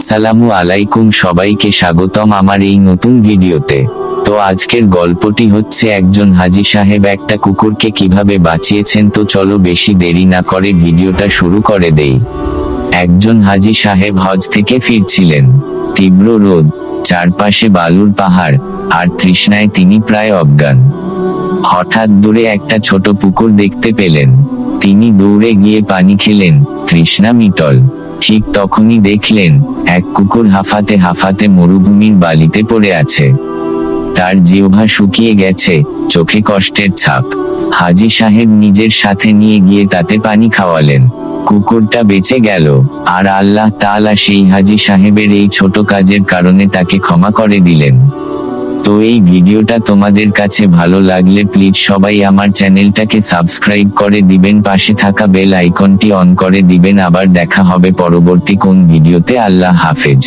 সালামু আলাইকুম, সবাইকে স্বাগতম আমার এই নতুন ভিডিওতে। তো আজকের গল্পটি হচ্ছে একজন হাজী সাহেব একটা কুকুরকে কিভাবে বাঁচিয়েছেন। তো চলো বেশি দেরি না করে ভিডিওটা শুরু করে দেই। একজন হাজী সাহেব হজ থেকে ফিরছিলেন। তীব্র রোদ, চারপাশে বালুর পাহাড়, আর তৃষ্ণায় তিনি প্রায় অজ্ঞান। হঠাৎ দূরে একটা ছোট পুকুর দেখতে পেলেন। তিনি দৌড়ে গিয়ে পানি খেলেন, তৃষ্ণা মিটল। ঠিক তখনই দেখলেন এক কুকুর হাঁফাতে হাঁফাতে মরুভূমির বালিতে পড়ে আছে। তার জিহ্বা শুকিয়ে গেছে, চোখে কষ্টের ছাপ। হাজী সাহেব নিজের সাথে নিয়ে গিয়ে তাতে পানি খাওয়ালেন। কুকুরটা বেঁচে গেল, আর আল্লাহ তাআলা সেই হাজী সাহেবের এই ছোট কাজের কারণে তাকে ক্ষমা করে দিলেন। তো এই ভিডিওটা তোমাদের কাছে ভালো লাগলে প্লিজ সবাই আমার চ্যানেলটাকে সাবস্ক্রাইব করে দিবেন, পাশে থাকা বেল আইকনটি অন করে দিবেন। আবার দেখা হবে পরবর্তী কোন ভিডিওতে। আল্লাহ হাফেজ।